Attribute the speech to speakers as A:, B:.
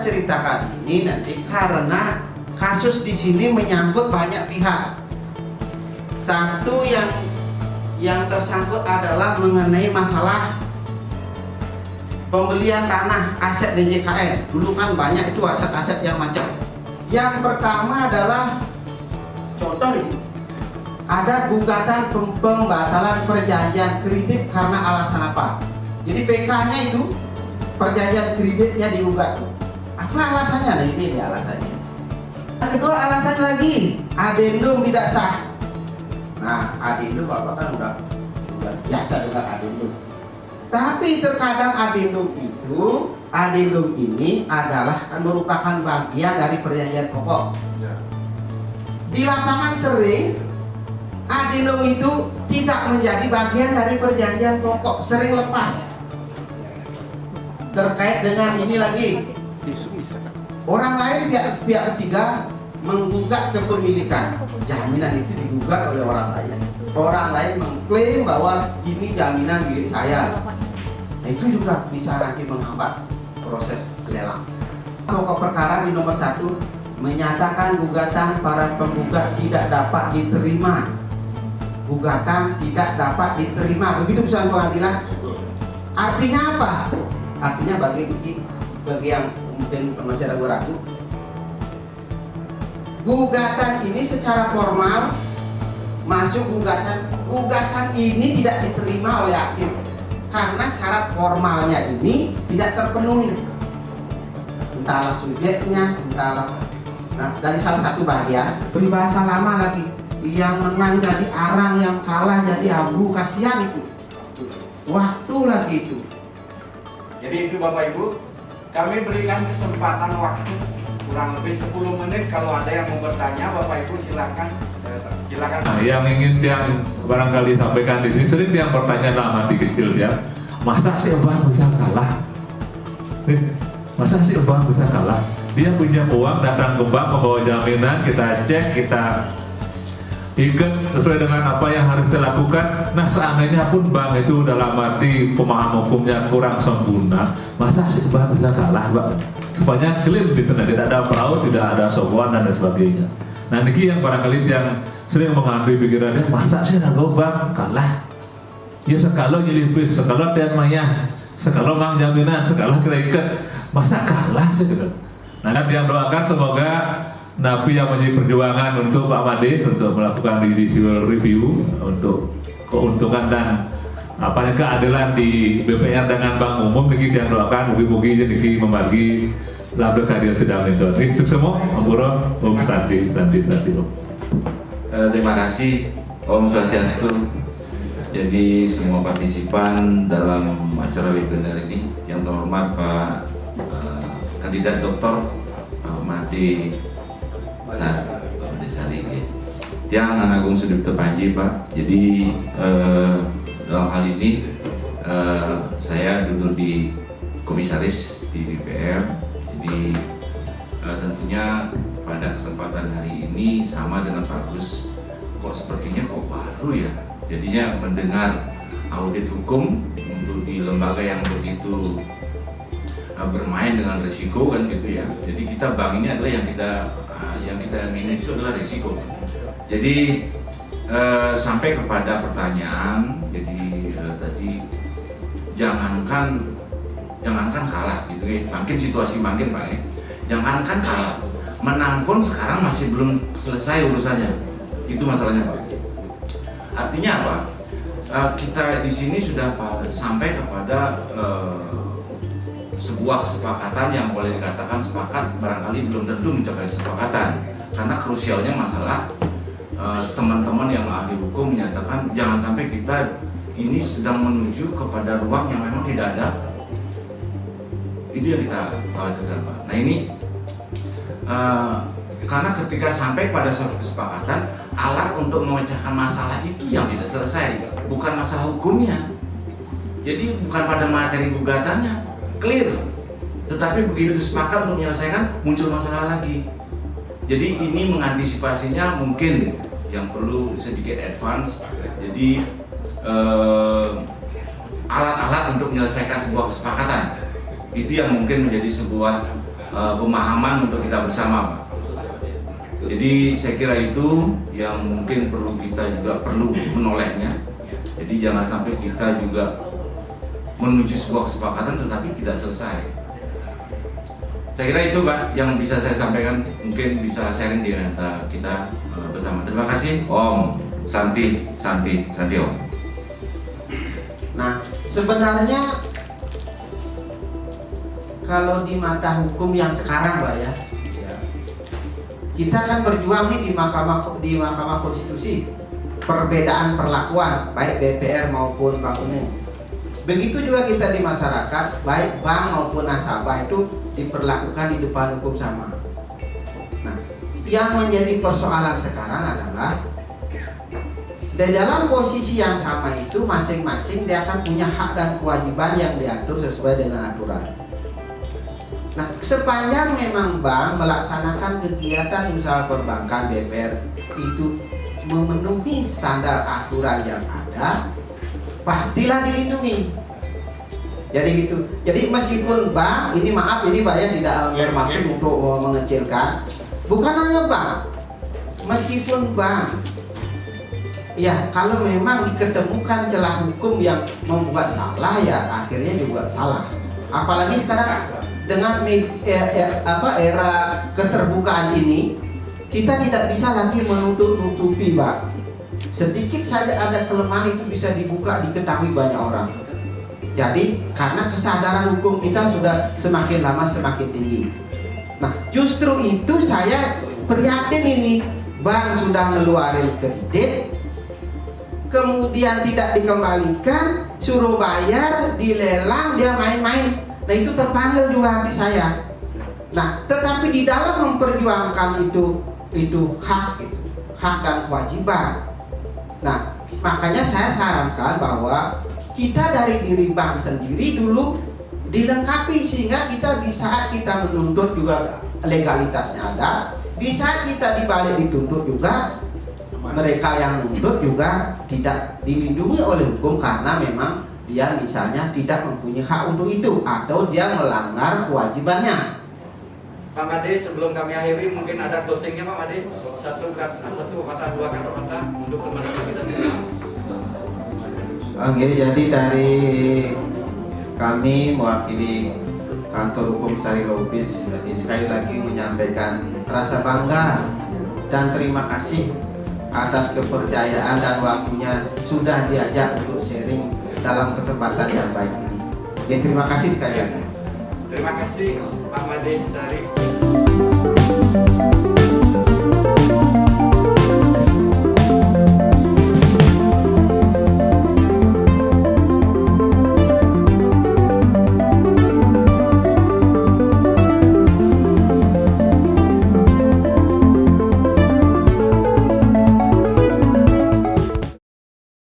A: ceritakan ini nanti karena kasus di sini menyangkut banyak pihak. Satu yang tersangkut adalah mengenai masalah pembelian tanah aset DJKN. Dulu kan banyak itu aset-aset yang macam. Yang pertama adalah contoh ini. Ada gugatan pembatalan perjanjian kredit karena alasan apa? Jadi PK-nya itu perjanjian kreditnya digugat. Apa alasannya? Nah ini dia alasannya. Yang kedua alasan lagi, adendum tidak sah. Nah adendum Bapak kan udah biasa dengan adendum. Tapi terkadang adendum ini adalah merupakan bagian dari perjanjian pokok. Di lapangan sering adendum itu tidak menjadi bagian dari perjanjian pokok, sering lepas. Terkait dengan ini lagi, orang lain pihak ketiga menggugat kepemilikan, jaminan itu digugat oleh orang lain. Orang lain mengklaim bahwa ini jaminan milik saya. Nah, itu juga bisa nanti menghambat proses lelang. Pokok perkara di nomor 1 menyatakan gugatan para penggugat tidak dapat diterima. Gugatan tidak dapat diterima. Begitu putusan pengadilan. Artinya apa? Artinya bagi yang mungkin masih ragu-ragu, gugatan ini secara formal masuk gugatan ini tidak diterima oleh hakim karena syarat formalnya ini tidak terpenuhi, entahlah subjeknya, entahlah. Nah, dari salah satu bagian peribahasa lama lagi, yang menang jadi arang, yang kalah jadi abu, kasihan itu waktu lagi itu.
B: Jadi itu Bapak Ibu, kami berikan kesempatan waktu kurang lebih 10 menit. Kalau ada yang mau bertanya, Bapak Ibu silakan.
C: Nah, yang barangkali sampaikan di sini, sering yang bertanya dalam hati kecil ya, masa sih Abang bisa kalah? Masa sih Abang bisa kalah? Dia punya uang, datang ke bank membawa jaminan, kita cek, kita ikat sesuai dengan apa yang harus kita lakukan. Nah seandainya pun bank itu dalam arti pemahaman hukumnya kurang sempurna, masa sih bank bisa kalah, Pak? Supaya clear di sana, tidak ada fraud, tidak ada sogokan dan sebagainya. Nah ini yang barangkali yang sering mengambil pikirannya, masa sih bank kalah? Ya sekalo nyelipis, sekalo tiang maya, sekalo mang jaminan, sekalo kita ikat, masa kalah sih gitu. Nah yang doakan semoga Napi yang menjadi perjuangan untuk Pak Made untuk melakukan judicial review untuk keuntungan dan keadilan di BPR dengan Bank Umum, niki yang doakan mugi-mugi niki membagi label kadir sedang itu. Itu semua, Om Santi.
D: Terima kasih Om Swastiastu. Jadi semua partisipan dalam acara webinar ini, yang terhormat Pak kandidat Doktor Made Sari, Tiang Agung Sudipto Panji, Pak. Jadi dalam hal ini saya duduk di komisaris di DPR. Jadi tentunya pada kesempatan hari ini sama dengan Pak Gus, kok sepertinya kok baru ya. Jadinya mendengar audit hukum untuk di lembaga yang begitu bermain dengan risiko kan gitu ya. Jadi kita bank ini adalah yang kita manage itu adalah risiko. Jadi sampai kepada pertanyaan, jadi tadi jangankan kalah gitu ya. Makin situasi makin Pak ya. Jangankan kalah, menang pun sekarang masih belum selesai urusannya. Itu masalahnya Pak. Artinya apa? Kita di sini sudah sampai kepada sebuah kesepakatan yang boleh dikatakan sepakat, barangkali belum tentu mencapai kesepakatan karena krusialnya masalah teman-teman yang ahli hukum menyatakan jangan sampai kita ini sedang menuju kepada ruang yang memang tidak ada. Itu yang kita khawatirkan Pak. Nah ini karena ketika sampai pada suatu kesepakatan, alat untuk memecahkan masalah itu yang tidak selesai, bukan masalah hukumnya. Jadi bukan pada materi gugatannya clear, tetapi begitu sepakat untuk menyelesaikan muncul masalah lagi. Jadi ini mengantisipasinya mungkin yang perlu sedikit advance. Jadi alat-alat untuk menyelesaikan sebuah kesepakatan itu yang mungkin menjadi sebuah pemahaman untuk kita bersama, Pak. Jadi saya kira itu yang mungkin kita juga perlu menolehnya. Jadi jangan sampai kita juga menuju sebuah kesepakatan tetapi tidak selesai. Saya kira itu, Pak, yang bisa saya sampaikan, mungkin bisa sharing di antara kita bersama. Terima kasih, Om Santi Om.
A: Nah, sebenarnya kalau di mata hukum yang sekarang, Pak ya, kita kan berjuang nih di Mahkamah Konstitusi, perbedaan perlakuan baik DPR maupun bank umum. Begitu juga kita di masyarakat, baik bank maupun nasabah itu diperlakukan di depan hukum sama. Nah, yang menjadi persoalan sekarang adalah di dalam posisi yang sama itu masing-masing dia akan punya hak dan kewajiban yang diatur sesuai dengan aturan. Nah, sepanjang memang bank melaksanakan kegiatan usaha perbankan BPR itu memenuhi standar aturan yang ada, pastilah dilindungi. Jadi gitu. Jadi meskipun bank ini, maaf ini Pak ya, tidak bermaksud untuk mengecilkan, bukan hanya bank, meskipun bank, ya kalau memang diketemukan celah hukum yang membuat salah ya akhirnya juga salah. Apalagi sekarang dengan era keterbukaan ini, kita tidak bisa lagi menutup-nutupi, Pak. Sedikit saja ada kelemahan itu bisa dibuka, diketahui banyak orang. Jadi karena kesadaran hukum kita sudah semakin lama semakin tinggi. Nah, justru itu saya prihatin ini, bank sudah ngeluarin kredit, kemudian tidak dikembalikan, suruh bayar, dilelang, dia main-main. Nah, itu terpanggil juga hati saya. Nah, tetapi di dalam memperjuangkan itu hak dan kewajiban. Nah, makanya saya sarankan bahwa kita dari diri bank sendiri dulu dilengkapi, sehingga kita di saat kita menuntut juga legalitasnya ada, di saat kita dibalik dituntut juga mereka yang menuntut juga tidak dilindungi oleh hukum karena memang dia misalnya tidak mempunyai hak untuk itu atau dia melanggar kewajibannya.
B: Pak Made, sebelum kami akhiri mungkin ada closingnya Pak Made, satu kata dua kata untuk teman-teman kita semua.
A: Oke, jadi dari kami mewakili kantor hukum Sari Lubis, jadi sekali lagi menyampaikan rasa bangga dan terima kasih atas kepercayaan dan waktunya sudah diajak untuk sharing dalam kesempatan yang baik ini. Ya, terima kasih sekali lagi.
B: Terima kasih Pak Made Sari.